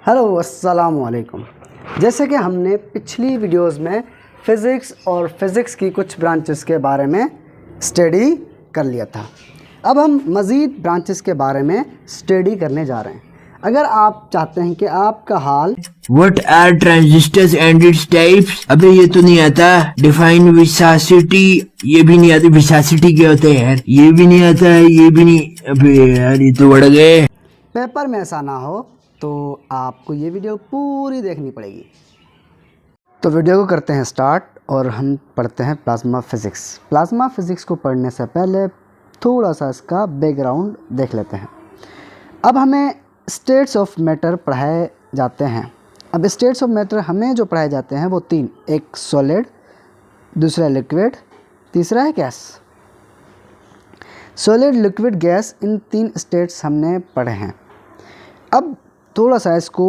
Hello अस्सलाम वालेकुम। जैसे कि हमने पिछली वीडियोस में फ़िज़िक्स और फिज़िक्स की कुछ ब्रांचेस के बारे में स्टडी कर लिया था। अब हम मज़ीद ब्रांचेस के बारे में स्टडी करने जा रहे हैं। अगर आप चाहते हैं कि आपका हाल What are transistors and its types? अबे ये तो नहीं आता। Define viscosity, ये भी नहीं आता। Viscosity क्या होता है यार? ये भी नहीं आता है, ये भी नहीं। अबे यार ये तो बढ़ गए। पेपर में ऐसा ना हो तो आपको ये वीडियो पूरी देखनी पड़ेगी। तो वीडियो को करते हैं स्टार्ट और हम पढ़ते हैं प्लाज्मा फ़िज़िक्स। प्लाज्मा फ़िज़िक्स को पढ़ने से पहले थोड़ा सा इसका बैकग्राउंड देख लेते हैं। अब हमें स्टेट्स ऑफ मैटर पढ़ाए जाते हैं। अब स्टेट्स ऑफ मैटर हमें जो पढ़ाए जाते हैं वो तीन, एक सॉलिड, दूसरा लिक्विड, तीसरा है गैस। सॉलिड, लिक्विड, गैस, इन तीन स्टेट्स हमने पढ़े हैं। अब थोड़ा सा इसको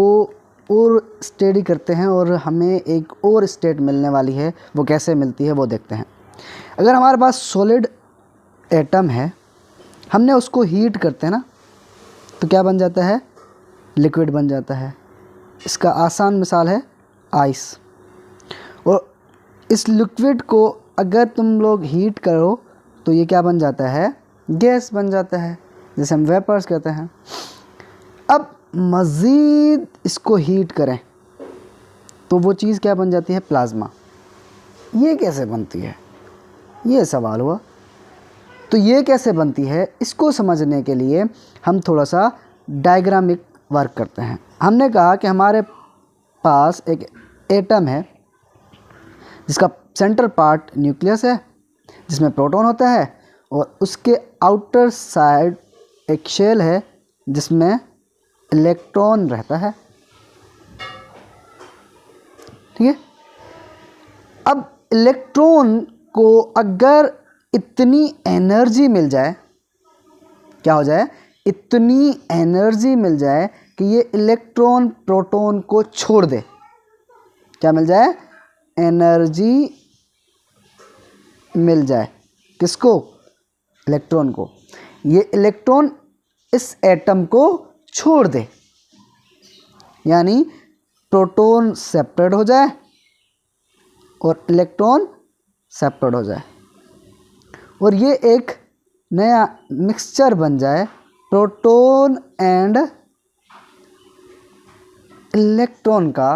और स्टडी करते हैं और हमें एक और स्टेट मिलने वाली है। वो कैसे मिलती है वो देखते हैं। अगर हमारे पास सॉलिड एटम है, हमने उसको हीट करते हैं ना, तो क्या बन जाता है? लिक्विड बन जाता है। इसका आसान मिसाल है आइस। और इस लिक्विड को अगर तुम लोग हीट करो तो ये क्या बन जाता है? गैस बन जाता है, जिसे हम वेपर्स कहते हैं। अब मज़ीद इसको हीट करें तो वो चीज़ क्या बन जाती है? प्लाज्मा। ये कैसे बनती है? ये सवाल हुआ। तो ये कैसे बनती है, इसको समझने के लिए हम थोड़ा सा डायग्रामिक वर्क करते हैं। हमने कहा कि हमारे पास एक एटम है जिसका सेंटर पार्ट न्यूक्लियस है, जिसमें प्रोटॉन होता है, और उसके आउटर साइड एक शेल है जिसमें इलेक्ट्रॉन रहता है। ठीक है। अब इलेक्ट्रॉन को अगर इतनी एनर्जी मिल जाए, क्या हो जाए? इतनी एनर्जी मिल जाए कि ये इलेक्ट्रॉन प्रोटॉन को छोड़ दे। क्या मिल जाए? एनर्जी मिल जाए। किसको? इलेक्ट्रॉन को। ये इलेक्ट्रॉन इस एटम को छोड़ दे, यानी प्रोटॉन सेपरेट हो जाए और इलेक्ट्रॉन सेपरेट हो जाए, और ये एक नया मिक्सचर बन जाए, प्रोटॉन एंड इलेक्ट्रॉन का।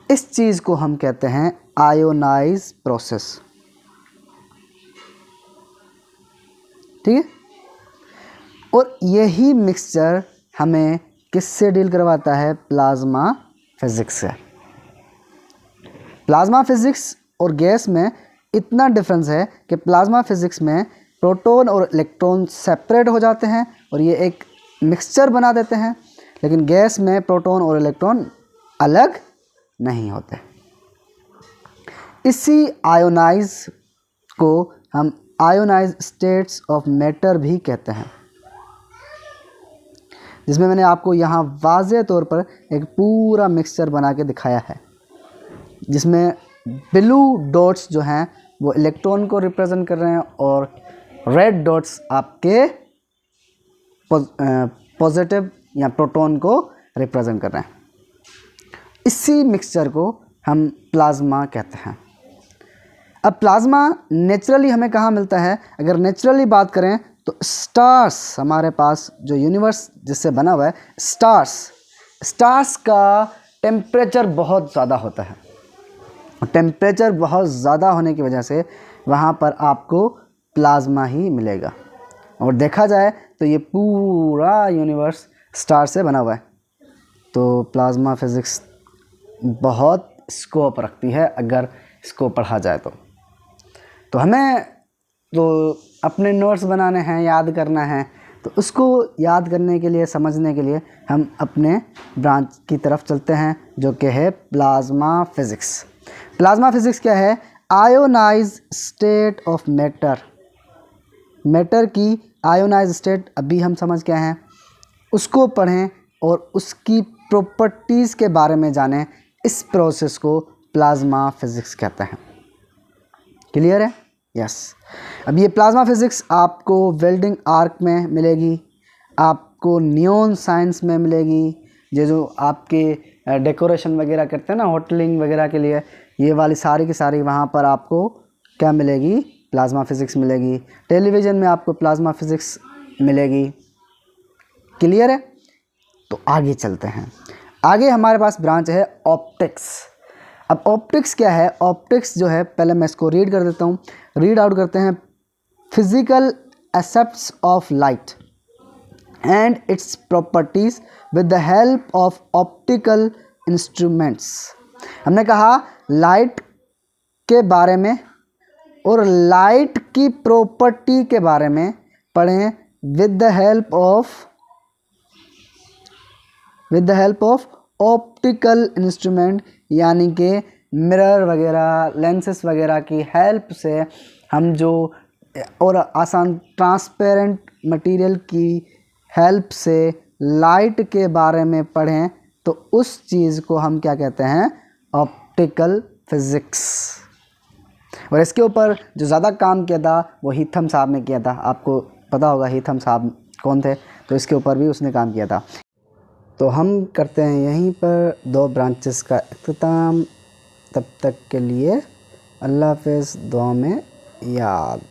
इस चीज़ को हम कहते हैं आयोनाइज प्रोसेस। ठीक है। और यही मिक्सचर हमें किससे डील करवाता है? प्लाज्मा फिज़िक्स से। प्लाज्मा फिज़िक्स और गैस में इतना डिफरेंस है कि प्लाज्मा फिज़िक्स में प्रोटॉन और इलेक्ट्रॉन सेपरेट हो जाते हैं और ये एक मिक्सचर बना देते हैं, लेकिन गैस में प्रोटॉन और इलेक्ट्रॉन अलग नहीं होते। इसी आयोनाइज को हम आयोनाइज स्टेट्स ऑफ मैटर भी कहते हैं, जिसमें मैंने आपको यहाँ वाज़ेह तौर पर एक पूरा मिक्सचर बना के दिखाया है, जिसमें ब्लू डॉट्स जो हैं वो इलेक्ट्रॉन को रिप्रेजेंट कर रहे हैं और रेड डॉट्स आपके पॉजिटिव या प्रोटॉन को रिप्रेजेंट कर रहे हैं। इसी मिक्सचर को हम प्लाज्मा कहते हैं। अब प्लाज्मा नेचुरली हमें कहाँ मिलता है? अगर नेचुरली बात करें तो स्टार्स, हमारे पास जो यूनिवर्स जिससे बना हुआ है, स्टार्स का टेम्परेचर बहुत ज़्यादा होता है। टेम्परेचर बहुत ज़्यादा होने की वजह से वहाँ पर आपको प्लाज्मा ही मिलेगा। और देखा जाए तो ये पूरा यूनिवर्स स्टार से बना हुआ है। तो प्लाज्मा फिज़िक्स बहुत स्कोप रखती है अगर इसको पढ़ा जाए तो हमें तो अपने नोट्स बनाने हैं, याद करना है, तो उसको याद करने के लिए, समझने के लिए हम अपने ब्रांच की तरफ चलते हैं, जो कि है प्लाज्मा फिज़िक्स। प्लाज्मा फिज़िक्स क्या है? Ionize state of matter. Matter की आयोनाइज स्टेट अभी हम समझ के हैं, उसको पढ़ें और उसकी प्रॉपर्टीज़ के बारे में जानें। इस प्रोसेस को प्लाज्मा फिज़िक्स कहते हैं। क्लियर है? यस। अब ये प्लाज्मा फिज़िक्स आपको वेल्डिंग आर्क में मिलेगी, आपको नियॉन साइंस में मिलेगी, ये जो आपके डेकोरेशन वगैरह करते हैं ना होटलिंग वगैरह के लिए, ये वाली सारी की सारी वहाँ पर आपको क्या मिलेगी, प्लाज्मा फिज़िक्स मिलेगी। टेलीविज़न में आपको प्लाज्मा फिज़िक्स मिलेगी। क्लियर है? तो आगे चलते हैं। आगे हमारे पास ब्रांच है ऑप्टिक्स। अब ऑप्टिक्स क्या है? ऑप्टिक्स जो है, पहले मैं इसको रीड कर देता हूँ, रीड आउट करते हैं। Physical aspects of light and its properties with the help of optical instruments. हमने कहा लाइट के बारे में और लाइट की प्रॉपर्टी के बारे में पढ़ें with the help of optical instrument, यानी कि मिरर वगैरह, लेंसेस वगैरह की हेल्प से हम जो, और आसान ट्रांसपेरेंट मटेरियल की हेल्प से लाइट के बारे में पढ़ें तो उस चीज़ को हम क्या कहते हैं? Optical physics. और इसके ऊपर जो ज़्यादा काम किया था वो हीथम साहब ने किया था। आपको पता होगा हीथम साहब कौन थे, तो इसके ऊपर भी उसने काम किया था। तो हम करते हैं यहीं पर 2 ब्रांचेस का इख्तिताम। तब तक के लिए अल्लाह हाफ़िज़, दुआ में याद।